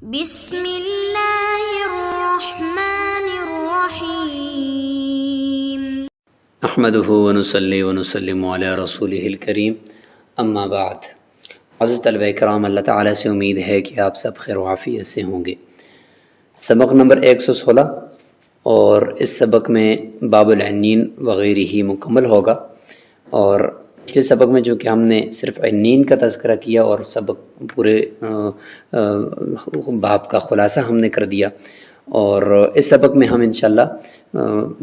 بسم اللہ الرحمن الرحیم احمدہ ونصلی ونسلم علی رسولہ الکریم اما بعد۔ عزیز طلبہ کرام، اللہ تعالیٰ سے امید ہے کہ آپ سب خیر و عافیت سے ہوں گے۔ سبق نمبر 116 اور اس سبق میں باب العنین وغیرہ ہی مکمل ہوگا۔ اور پچھلے سبق میں جو کہ ہم نے صرف عنین کا تذکرہ کیا اور سبق پورے باب کا خلاصہ ہم نے کر دیا، اور اس سبق میں ہم انشاءاللہ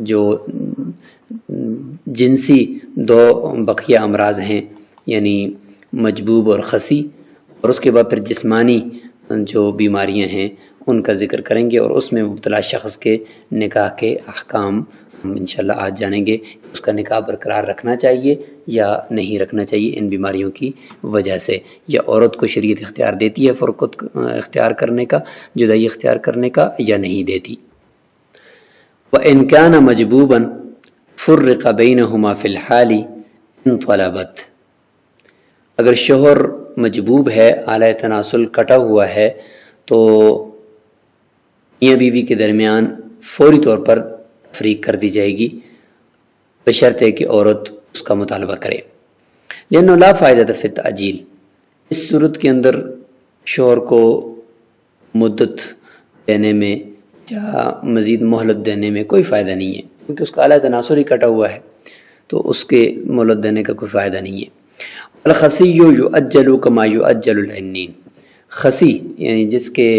جو جنسی دو بقیہ امراض ہیں، یعنی مجبوب اور خسی، اور اس کے بعد پھر جسمانی جو بیماریاں ہیں ان کا ذکر کریں گے، اور اس میں مبتلا شخص کے نکاح کے احکام ہم انشاءاللہ آج جانیں گے۔ اس کا نکاح برقرار رکھنا چاہیے یا نہیں رکھنا چاہیے ان بیماریوں کی وجہ سے، یا عورت کو شریعت اختیار دیتی ہے فرقت اختیار کرنے کا، جدائی اختیار کرنے کا، یا نہیں دیتی۔ وَإِنْ كَانَ مَجْبُوبًا فُرِّقَ بَيْنَهُمَا فِي الْحَالِ إِنْ طَلَبَتْ۔ اگر شوہر مجبوب ہے، اعلی تناسل کٹا ہوا ہے، تو میاں بیوی کے درمیان فوری طور پر تفریق کر دی جائے گی، بشرط ہے کہ عورت اس کا مطالبہ کرے۔ لأنه لا فائدہ فی التعجیل، اس صورت کے اندر شوہر کو مدت دینے میں یا مزید مہلت دینے میں کوئی فائدہ نہیں ہے، کیونکہ اس کا اعلی تناسل ہی کٹا ہوا ہے، تو اس کے مہلت دینے کا کوئی فائدہ نہیں ہے۔ الخسی یؤجل کما یؤجل العنین، خسی یعنی جس کے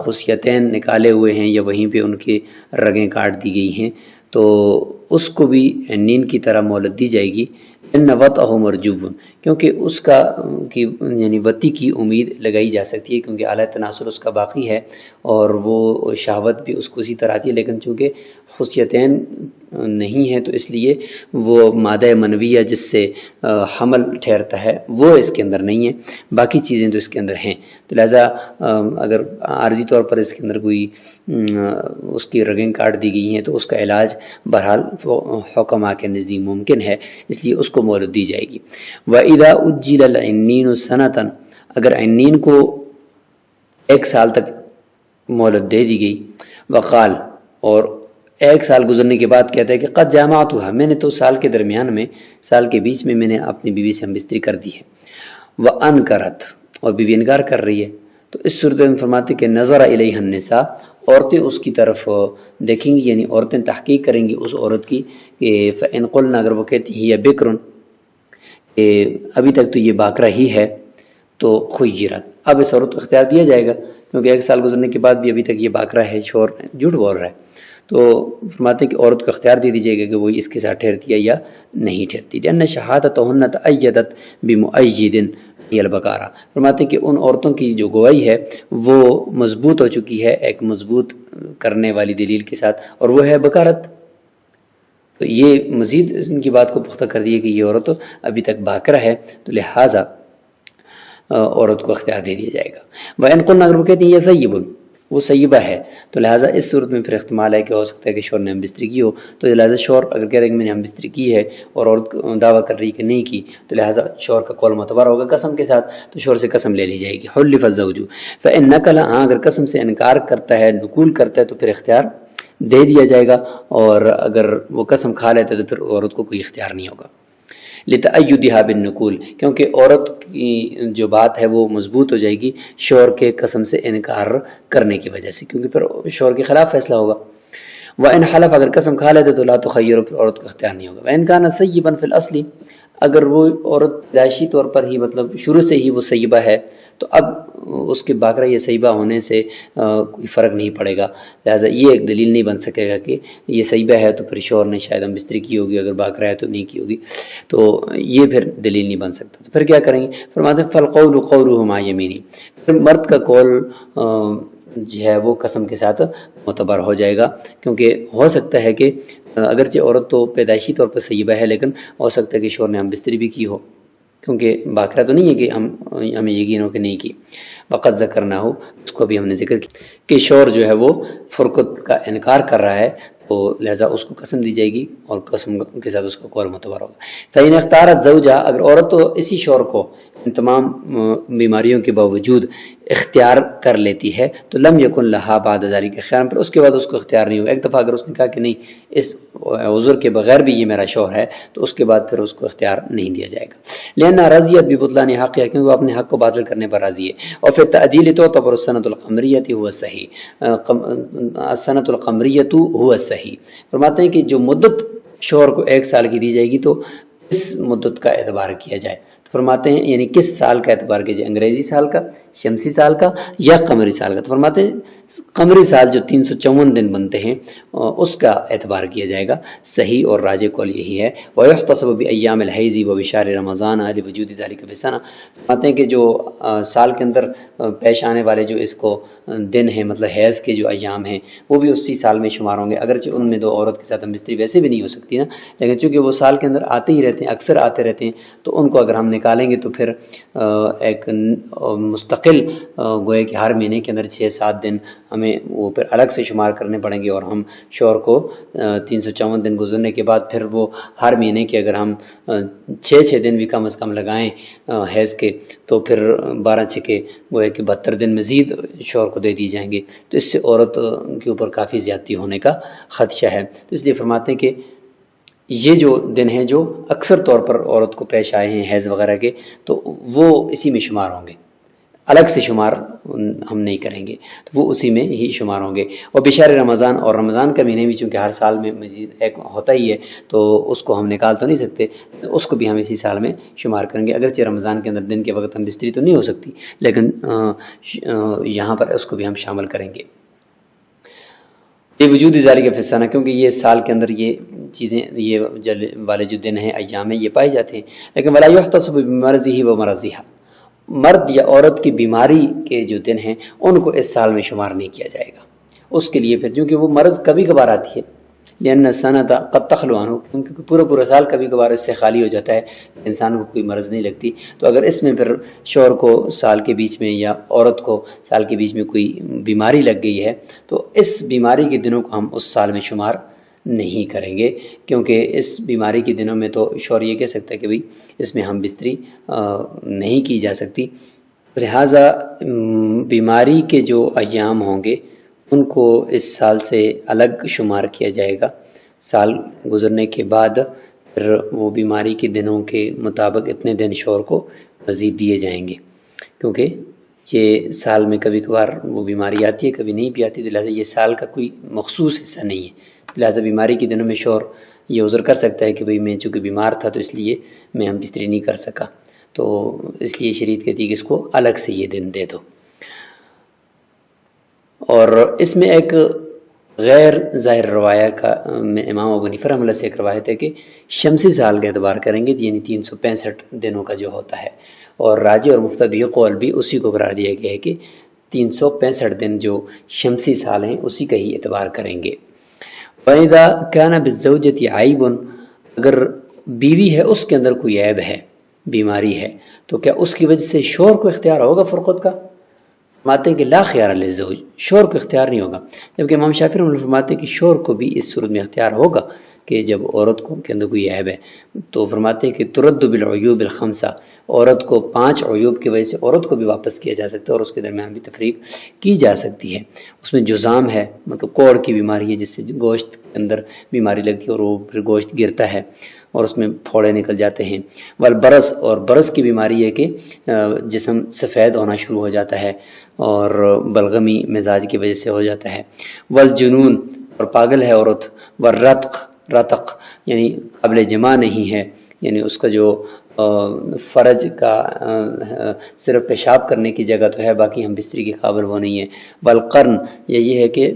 خصیتین نکالے ہوئے ہیں یا وہیں پہ ان کی رگیں کاٹ دی گئی ہیں، تو اس کو بھی عنین کی طرح مہلت دی جائے گی۔ ان وطئہ مرجو، کیونکہ اس کا یعنی وطی کی امید لگائی جا سکتی ہے، کیونکہ اعلی تناسل اس کا باقی ہے اور وہ شہوت بھی اس کو اسی طرح آتی ہے، لیکن چونکہ خصیتین نہیں ہے تو اس لیے وہ مادہ منویہ جس سے حمل ٹھہرتا ہے وہ اس کے اندر نہیں ہے، باقی چیزیں تو اس کے اندر ہیں، تو لہٰذا اگر عارضی طور پر اس کے اندر کوئی اس کی رگیں کاٹ دی گئی ہیں تو اس کا علاج بہرحال حکماء کے نزدیک ممکن ہے، اس لیے اس کو مہلت دی جائے گی۔ وَإِذَا أُجِّلَ الْعِنِّينُ سَنَةً، اگر عنین کو 1 سال تک مہلت دے دی گئی، وقال، اور 1 سال گزرنے کے بعد کہتا ہے کہ قد جامعتها، میں نے تو سال کے درمیان میں، سال کے بیچ میں نے اپنی بیوی سے ہم بستری کر دی ہے۔ وَأَنْكَرَتْ، اور بیوی انکار کر رہی ہے، تو اس صورت میں فرماتے کہ نظر الیہ النساء، عورتیں اس کی طرف دیکھیں گی، یعنی عورتیں تحقیق کریں گی اس عورت کی کہ فَإِنْ قُلْنَا، اگر وہ کہتی ہے یہ بکر، کہ ابھی تک تو یہ باکرہ ہی ہے، تو خیرت، اب اس عورت کو اختیار دیا جائے گا، کیونکہ 1 سال گزرنے کے بعد بھی ابھی تک یہ باکرہ ہے، شوہر جھوٹ بول رہا ہے، تو فرماتے ہیں کہ عورت کو اختیار دے دی جائے گا کہ وہ اس کے ساتھ ٹھہرتی ہے یا نہیں ٹھہرتی۔ لأن شہادتہن تأیدت بمؤید ہی البکارہ، فرماتے ہیں کہ ان عورتوں کی جو گواہی ہے وہ مضبوط ہو چکی ہے ایک مضبوط کرنے والی دلیل کے ساتھ، اور وہ ہے بکارت، تو یہ مزید ان کی بات کو پختہ کر دیا کہ یہ عورت ابھی تک باکرہ ہے، تو لہٰذا عورت کو اختیار دے دیا جائے گا۔ وَإِنْ قُلْنَا، اگر وہ کہتی ہیں یہ سیب، وہ سیبہ ہے، تو لہٰذا اس صورت میں پھر احتمال ہے کہ ہو سکتا ہے کہ شوہر نے ہم بستری کی ہو، تو لہٰذا شوہر اگر کہہ رہے ہیں کہ میں نے ہم بستری کی ہے اور عورت دعویٰ کر رہی کہ نہیں کی، تو لہٰذا شوہر کا قول معتبر ہوگا قسم کے ساتھ، تو شوہر سے قسم لے لی جائے گی۔ حلف الزوج فإن نقل، ہاں اگر قسم سے انکار کرتا ہے، نقول کرتا ہے، تو پھر اختیار دے دیا جائے گا، اور اگر وہ قسم کھا لیتا ہے تو پھر عورت کو کوئی اختیار نہیں ہوگا۔ لتأیدها بالنقول، کیونکہ عورت کی جو بات ہے وہ مضبوط ہو جائے گی شوہر کے قسم سے انکار کرنے کی وجہ سے، کیونکہ پھر شوہر کے خلاف فیصلہ ہوگا۔ وَإِنْ حَلَفَ، اگر قسم کھا لیتے تو لا تخیر، پھر عورت کو اختیار نہیں ہوگا۔ وَإِنْ كَانَ سَيِّبًا فِي الْأَصْلِ، اگر وہ عورت پیدائشی طور پر ہی مطلب شروع سے ہی وہ سیبہ ہے، تو اب اس کے باکرہ یا سیبہ ہونے سے کوئی فرق نہیں پڑے گا، لہٰذا یہ ایک دلیل نہیں بن سکے گا کہ یہ سیبہ ہے تو پھر شوہر نے شاید ہم بستری کی ہوگی، اگر باکرہ ہے تو نہیں کی ہوگی، تو یہ پھر دلیل نہیں بن سکتا، تو پھر کیا کریں گے؟ فرماتے ہیں فالقول قولہ مع یمینہ، پھر مرد کا قول جو ہے وہ قسم کے ساتھ معتبر ہو جائے گا، کیونکہ ہو سکتا ہے کہ اگرچہ عورت تو پیدائشی طور پر سیبہ ہے، لیکن ہو سکتا ہے کہ شوہر نے ہم بستری بھی کی ہو، کیونکہ باکرہ تو نہیں ہے کہ ہمیں یقین ہو کہ نہیں کی۔ وقت ذکرنا ہو، اس کو بھی ہم نے ذکر کیا کہ شوہر جو ہے وہ فرقت کا انکار کر رہا ہے، تو لہٰذا اس کو قسم دی جائے گی اور قسم کے ساتھ اس کا قول معتبر ہوگا۔ فإن اختارت زوجہ، اگر عورت تو اسی شوہر کو ان تمام بیماریوں کے باوجود اختیار کر لیتی ہے تو لم یکن لہا بعد ذالک خیار، پھر اس کے بعد اس کو اختیار نہیں ہوگا۔ ایک دفعہ اگر اس نے کہا کہ نہیں اس عذر کے بغیر بھی یہ میرا شوہر ہے تو اس کے بعد پھر اس کو اختیار نہیں دیا جائے گا۔ لأن راضیت ببطلان حقها، کیونکہ وہ اپنے حق کو باطل کرنے پر راضی ہے۔ اور پھر تعجیل تعتبر السنۃ القمریۃ هو الصحیح، السنۃ القمریۃ هو الصحیح، فرماتے ہیں کہ جو مدت شوہر کو 1 سال کی دی جائے گی تو اس مدت کا اعتبار کیا جائے، تو فرماتے ہیں یعنی کس سال کا اعتبار کیا جائے، انگریزی سال کا، شمسی سال کا یا قمری سال کا، تو فرماتے ہیں قمری سال جو 354 دن بنتے ہیں اس کا اعتبار کیا جائے گا۔ صحیح اور راجح قول یہی ہے۔ وَيُحْتَسَبُ بِأَيَّامِ الْحَيْضِ وَبِشَهْرِ رَمَضَانَ لِوُجُودِ ذَلِكَ فِي السَّنَةِ، فرماتے ہیں کہ جو سال کے اندر پیش آنے والے جو اس کو دن ہیں، مطلب حیض کے جو ایام ہیں وہ بھی اسی سال میں شمار ہوں گے، اگرچہ ان میں 2 عورت کے ساتھ ہم بستری ویسے بھی نہیں ہو سکتی نا، لیکن چونکہ وہ سال کے اندر آتے ہی رہتے ہیں، اکثر آتے رہتے ہیں، تو ان کو اگر ہم نکالیں گے تو پھر ایک مستقل گوئے کہ ہر مہینے کے اندر 6-7 دن ہمیں وہ پھر الگ سے شمار کرنے پڑیں گے، اور ہم شوہر کو 354 دن گزرنے کے بعد پھر وہ ہر مہینے کے اگر ہم 6 دن بھی کم از کم لگائیں حیض کے تو پھر 12 کے گوئے کہ 72 دن مزید شوہر کو دے دی جائیں گے، تو اس سے عورت کے اوپر کافی زیادتی ہونے کا خدشہ ہے۔ تو اس لیے فرماتے ہیں کہ یہ جو دن ہیں جو اکثر طور پر عورت کو پیش آئے ہیں حیض وغیرہ کے، تو وہ اسی میں شمار ہوں گے، الگ سے شمار ہم نہیں کریں گے، تو وہ اسی میں ہی شمار ہوں گے۔ اور بشہر رمضان، اور رمضان کا مہینے بھی چونکہ ہر سال میں مزید ایک ہوتا ہی ہے تو اس کو ہم نکال تو نہیں سکتے، تو اس کو بھی ہم اسی سال میں شمار کریں گے، اگرچہ رمضان کے اندر دن کے وقت ہم بستری تو نہیں ہو سکتی، لیکن یہاں پر اس کو بھی ہم شامل کریں گے۔ یہ وجود ذالک فی السنہ، کیونکہ یہ سال کے اندر یہ چیزیں، یہ والے جو دن ہیں ایام ہیں یہ پائے جاتے ہیں، لیکن ولا یحتسب بمرضہ و مرضها، مرد یا عورت کی بیماری کے جو دن ہیں ان کو اس سال میں شمار نہیں کیا جائے گا اس کے لیے، پھر کیونکہ وہ مرض کبھی کبھار آتی ہے، لأن السنۃ قد تخلو عنہ، کیونکہ پورا سال کبھی کبھار اس سے خالی ہو جاتا ہے، انسان کو کوئی مرض نہیں لگتی، تو اگر اس میں پھر شوہر کو سال کے بیچ میں یا عورت کو سال کے بیچ میں کوئی بیماری لگ گئی ہے تو اس بیماری کے دنوں کو ہم اس سال میں شمار نہیں کریں گے، کیونکہ اس بیماری کے دنوں میں تو شوہر یہ کہہ سکتا ہے کہ بھئی اس میں ہم بستری نہیں کی جا سکتی، لہٰذا بیماری کے جو ایام ہوں گے ان کو اس سال سے الگ شمار کیا جائے گا، سال گزرنے کے بعد پھر وہ بیماری کے دنوں کے مطابق اتنے دن شوہر کو مزید دیے جائیں گے، کیونکہ یہ سال میں کبھی کبھار وہ بیماری آتی ہے کبھی نہیں بھی آتی، تو لہٰذا یہ سال کا کوئی مخصوص حصہ نہیں ہے، لہٰذا بیماری کے دنوں میں شوہر یہ عذر کر سکتا ہے کہ بھئی میں چونکہ بیمار تھا تو اس لیے میں ہم بستری نہیں کر سکا، تو اس لیے شریعت کہتی ہے کہ اس کو الگ سے یہ دن دے دو۔ اور اس میں ایک غیر ظاہر روایہ کا امام ابو حنیفہ رحمۃ اللہ سے ایک روایت ہے کہ شمسی سال کا اعتبار کریں گے، یعنی 365 دنوں کا جو ہوتا ہے، اور راجح اور مفتبی قول بھی اسی کو قرار دیا گیا ہے کہ 365 دن جو شمسی سال ہیں اسی کا ہی اعتبار کریں گے۔ وَإِذَا كَانَ بِالزَّوْجَةِ عَيْبٌ، اگر بیوی ہے اس کے اندر کوئی عیب ہے، بیماری ہے، تو کیا اس کی وجہ سے شوہر کو اختیار ہوگا فرقت کا؟ فرماتے ہیں کہ لا خیار للزوج، شوہر کو اختیار نہیں ہوگا، جبکہ امام شافعی رحمۃ اللہ فرماتے ہیں کہ شوہر کو بھی اس صورت میں اختیار ہوگا کہ جب عورت کو کے اندر کوئی عیب ہے، تو فرماتے ہیں کہ ترد بالعیوب الخمسہ، عورت کو 5 عیوب کی وجہ سے عورت کو بھی واپس کیا جا سکتا ہے، اور اس کے درمیان بھی تفریق کی جا سکتی ہے۔ اس میں جزام ہے، مطلب کوڑ کی بیماری ہے جس سے گوشت کے اندر بیماری لگتی ہے اور وہ پھر گوشت گرتا ہے اور اس میں پھوڑے نکل جاتے ہیں، والبرص، اور برص کی بیماری ہے کہ جسم سفید ہونا شروع ہو جاتا ہے اور بلغمی مزاج کی وجہ سے ہو جاتا ہے، والجنون، اور پاگل ہے عورت، والرتق، رتق یعنی قابل جماع نہیں ہے، یعنی اس کا جو فرج کا صرف پیشاب کرنے کی جگہ تو ہے باقی ہم بستری کے قابل وہ نہیں ہے، والقرن، یہ ہے کہ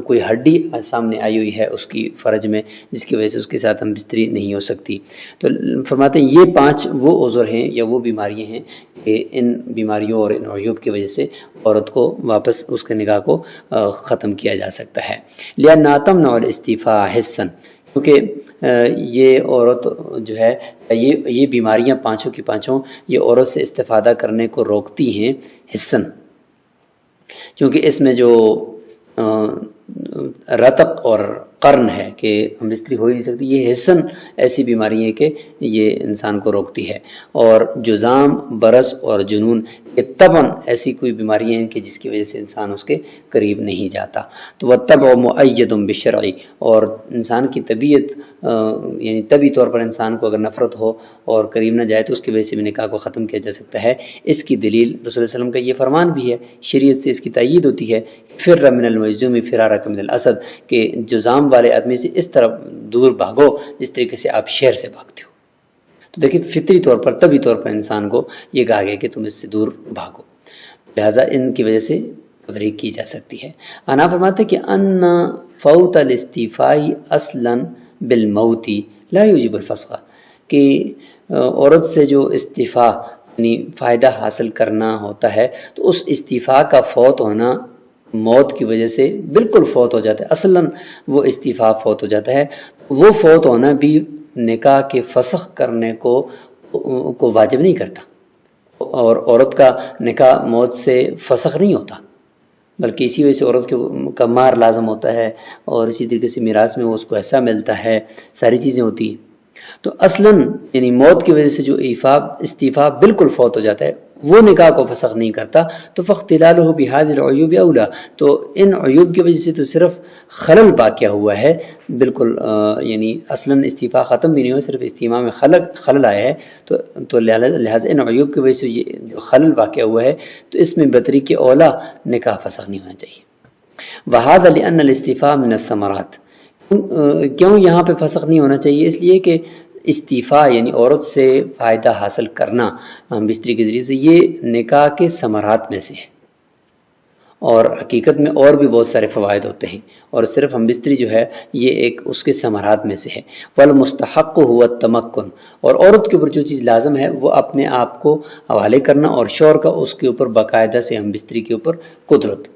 کوئی ہڈی سامنے آئی ہوئی ہے اس کی فرج میں جس کی وجہ سے اس کے ساتھ ہم بستری نہیں ہو سکتی، تو فرماتے ہیں یہ 5 وہ عذر ہیں یا وہ بیماریاں ہیں کہ ان بیماریوں اور ان عیوب کی وجہ سے عورت کو واپس اس کے نکاح کو ختم کیا جا سکتا ہے۔ لِأَنَّ تَمْنَعُ الِاسْتِفَاءَ حِسًّا، کیونکہ یہ عورت جو ہے یہ بیماریاں 5 کی 5 یہ عورت سے استفادہ کرنے کو روکتی ہیں حسن، کیونکہ اس میں جو رتق اور قرن ہے کہ ہم بستری ہو ہی نہیں سکتی، یہ حسن ایسی بیماری ہے کہ یہ انسان کو روکتی ہے، اور جذام، برس اور جنون یہ طبعاً ایسی کوئی بیماریاں ہیں کہ جس کی وجہ سے انسان اس کے قریب نہیں جاتا۔ تو والطبع مؤید بالشرع، اور انسان کی طبیعت یعنی طبی طور پر انسان کو اگر نفرت ہو اور قریب نہ جائے تو اس کی وجہ سے بھی نکاح کو ختم کیا جا سکتا ہے۔ اس کی دلیل رسول اللہ علیہ وسلم کا یہ فرمان بھی ہے، شریعت سے اس کی تائید ہوتی ہے، فر من المجذوم فرارک من الاسد، کہ جذام والے آدمی سے اس طرح دور بھاگو جس طریقے سے آپ شیر سے بھاگتے ہو۔ تو دیکھیں فطری طور پر، طبی طور پر انسان کو یہ کہا گیا کہ تم اس سے دور بھاگو، لہذا ان کی وجہ سے تبریک کی جا سکتی ہے۔ انا فرماتے کہ ان فوت الاستیفاء اصلا بالموت لا یوجب الفسخ، کہ عورت سے جو استیفاء یعنی فائدہ حاصل کرنا ہوتا ہے تو اس استیفاء کا فوت ہونا موت کی وجہ سے بالکل فوت ہو جاتا ہے، اصلاً وہ استیفاء فوت ہو جاتا ہے، وہ فوت ہونا بھی نکاح کے فسخ کرنے کو واجب نہیں کرتا، اور عورت کا نکاح موت سے فسخ نہیں ہوتا، بلکہ اسی وجہ سے عورت کا مہر لازم ہوتا ہے، اور اسی طریقے سے میراث میں وہ اس کو حصہ ملتا ہے، ساری چیزیں ہوتی ہیں۔ تو اصلاً یعنی موت کی وجہ سے جو استیفاء بالکل فوت ہو جاتا ہے وہ نکاح کو فسخ نہیں کرتا، تو فاختلالہ بہذہ العیوب اولا، تو ان عیوب کی وجہ سے تو صرف خلل واقع ہوا ہے، بالکل یعنی اصلاً استیفاء ختم بھی نہیں ہوا، صرف استیفاء میں خلل آیا ہے، تو لہٰذا ان عیوب کی وجہ سے یہ جو خلل واقع ہوا ہے تو اس میں بطری کے اولا نکاح فسخ نہیں ہونا چاہیے۔ وہذا لأن الاستیفاء من الثمرات، کیوں یہاں پہ فسخ نہیں ہونا چاہیے؟ اس لیے کہ استیفاء یعنی عورت سے فائدہ حاصل کرنا بستری کے ذریعے سے یہ نکاح کے ثمرات میں سے ہے، اور حقیقت میں اور بھی بہت سارے فوائد ہوتے ہیں، اور صرف ہم بستری جو ہے یہ ایک اس کے ثمرات میں سے ہے۔ والمستحق هو التمکن، اور عورت کے اوپر جو چیز لازم ہے وہ اپنے آپ کو حوالے کرنا، اور شوہر کا اس کے اوپر باقاعدہ سے ہم بستری کے اوپر قدرت،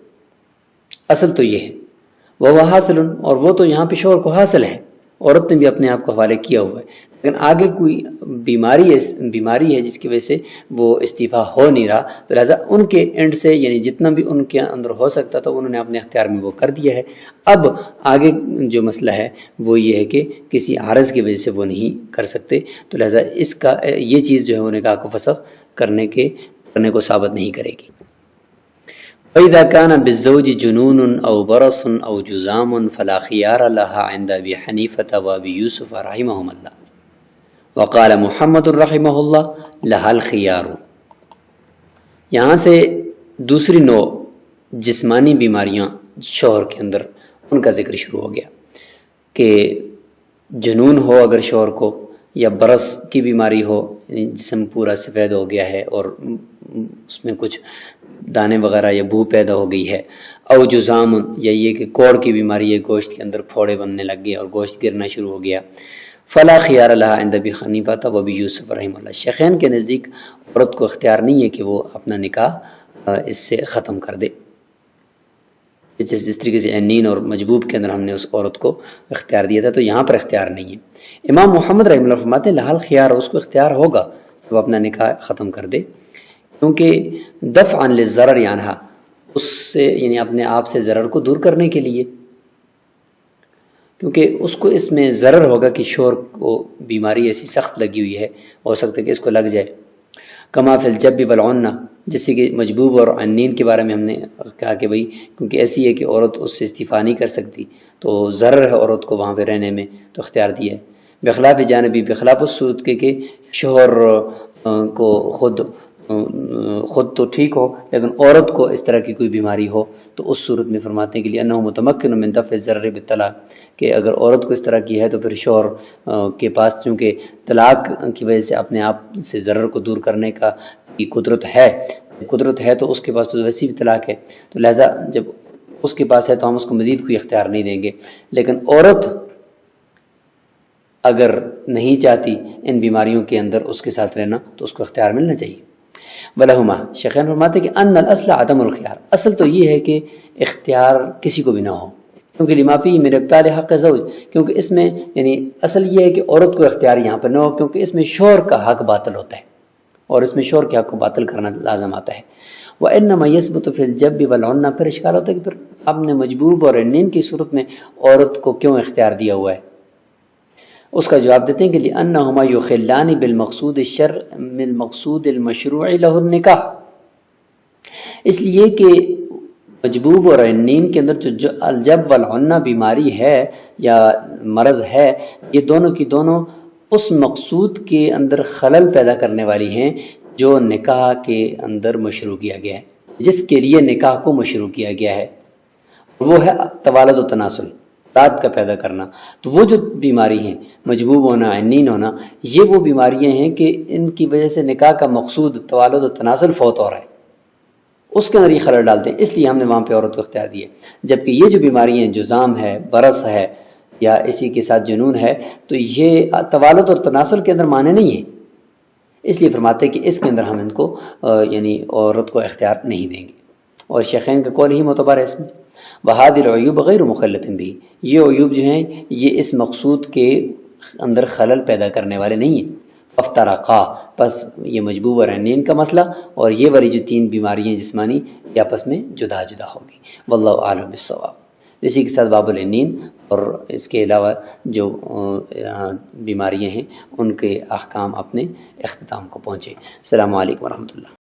اصل تو یہ ہے۔ وہ حاصل، اور وہ تو یہاں پہ شوہر کو حاصل ہے، عورت نے بھی اپنے آپ کو حوالے کیا ہوا ہے، لیکن آگے کوئی بیماری ہے جس کی وجہ سے وہ استیفاء ہو نہیں رہا، تو لہٰذا ان کے اینڈ سے یعنی جتنا بھی ان کے اندر ہو سکتا تھا انہوں نے اپنے اختیار میں وہ کر دیا ہے۔ اب آگے جو مسئلہ ہے وہ یہ ہے کہ کسی عارض کی وجہ سے وہ نہیں کر سکتے، تو لہٰذا اس کا یہ چیز جو ہے وہ نکاح کو فسخ کرنے کو ثابت نہیں کرے گی۔ وَإِذَا كَانَ بِالزَّوْجِ جُنُونٌ أَوْ بَرَصٌ أَوْ جُذَامٌ فَلَا خِيَارَ لَهَا عِنْدَ أَبِي حَنِيفَةَ وَأَبِي يُوسُفَ رَحِمَهُمُ اللَّهُ وَقَالَ مُحَمَّدٌ رَحِمَهُ اللَّهُ لَهَا الْخِيَارُ۔ یہاں سے دوسری نوع جسمانی بیماریاں شوہر کے اندر ان کا ذکر شروع ہو گیا کہ جنون ہو اگر شوہر کو، یا برس کی بیماری ہو یعنی جسم پورا سفید ہو گیا ہے اور اس میں کچھ دانے وغیرہ یا بو پیدا ہو گئی ہے، او جذام، یا یہ کہ کوڑ کی بیماری ہے، گوشت کے اندر پھوڑے بننے لگ گئے اور گوشت گرنا شروع ہو گیا، فلا خیار لہا عند ابی حنیفہ و ابی یوسف رحمہ اللہ، شیخین کے نزدیک عورت کو اختیار نہیں ہے کہ وہ اپنا نکاح اس سے ختم کر دے، جس طریقے سے عنین اور مجبوب کے اندر ہم نے اس عورت کو اختیار دیا تھا، تو یہاں پر اختیار نہیں ہے۔ امام محمد رحمہ اللہ فرماتے ہیں لہا الخیار، اس کو اختیار ہوگا کہ وہ اپنا نکاح ختم کر دے، کیونکہ دفعا للضرر عنہا، اس سے یعنی اپنے آپ سے ضرر کو دور کرنے کے لیے، کیونکہ اس کو اس میں ضرر ہوگا کہ شوہر کو بیماری ایسی سخت لگی ہوئی ہے، ہو سکتا ہے کہ اس کو لگ جائے، کما فی الجب والعنہ، جیسے کہ مجبوب اور عنین کے بارے میں ہم نے کہا کہ بھئی کیونکہ ایسی ہے کہ عورت اس سے استعفا نہیں کر سکتی، تو ضرر ہے عورت کو وہاں پہ رہنے میں، تو اختیار دیا ہے۔ بخلاف جانبی، بخلاف اس صورت کے شوہر کو خود تو ٹھیک ہو لیکن عورت کو اس طرح کی کوئی بیماری ہو، تو اس صورت میں فرماتے ہیں کہ لئنہ متمکن من دفع الضرر بالطلاق، کہ اگر عورت کو اس طرح کی ہے تو پھر شوہر کے پاس چونکہ طلاق کی وجہ سے اپنے آپ سے ضرر کو دور کرنے کا قدرت ہے تو اس کے پاس تو ویسی بھی طلاق ہے، تو لہٰذا جب اس کے پاس ہے تو ہم اس کو مزید کوئی اختیار نہیں دیں گے، لیکن عورت اگر نہیں چاہتی ان بیماریوں کے اندر اس کے ساتھ رہنا تو اس کو اختیار ملنا چاہیے۔ ولہما، شیخین فرماتے ہیں کہ ان الاصل عدم الخیار، اصل تو یہ ہے کہ اختیار کسی کو بھی نہ ہو، کیونکہ لما فیہ من ابطال حق زوج، کیونکہ اس میں یعنی اصل یہ ہے کہ عورت کو اختیار یہاں پر نہ ہو، کیونکہ اس میں شوہر کا حق باطل ہوتا ہے اور اس میں شوہر کے حق کو باطل کرنا لازم آتا ہے۔ وانما یثبت فی الجب والعنہ، پھر اشکال ہوتا ہے کہ پھر آپ نے مجبوب اور عنین کی صورت میں عورت کو کیوں اختیار دیا ہوا ہے؟ اس کا جواب دیتے ہیں کہ لأنہما یخلان بالمقصود الشرع من مقصود المشروع له النکاح، اس لیے کہ مجبوب اور عنین کے اندر جو الجب والعنہ بیماری ہے یا مرض ہے، یہ دونوں کی دونوں اس مقصود کے اندر خلل پیدا کرنے والی ہیں جو نکاح کے اندر مشروع کیا گیا ہے، جس کے لیے نکاح کو مشروع کیا گیا ہے، وہ ہے توالد و تناسل، اولاد کا پیدا کرنا۔ تو وہ جو بیماری ہیں، مجبوب ہونا، عنین ہونا، یہ وہ بیماریاں ہیں کہ ان کی وجہ سے نکاح کا مقصود توالد و تناسل فوت ہو رہا ہے، اس کے اندر یہ خلل ڈالتے ہیں، اس لیے ہم نے وہاں پہ عورت کو اختیار دیا۔ جبکہ یہ جو بیماریاں ہیں، جذام ہے، برس ہے یا اسی کے ساتھ جنون ہے، تو یہ توالد اور تناسل کے اندر معنی نہیں ہے، اس لیے فرماتے ہیں کہ اس کے اندر ہم ان کو یعنی عورت کو اختیار نہیں دیں گے، اور شیخین کا قول ہی معتبر ہے اس میں۔ وَهَذِهِ الْعُيُوبُ غَيْرُ مُخَلَّةٍ بِهِ، یہ عیوب جو ہیں یہ اس مقصود کے اندر خلل پیدا کرنے والے نہیں ہیں۔ فافترقا، پس یہ مجبوب اور عنین کا مسئلہ اور یہ والی جو تین بیماریاں جسمانی یہ آپس میں جدا جدا ہوگی۔ واللہ اعلم بالصواب۔ اسی کے ساتھ باب العنین اور اس کے علاوہ جو بیماریاں ہیں ان کے احکام اپنے اختتام کو پہنچے۔ السلام علیکم ورحمۃ اللہ۔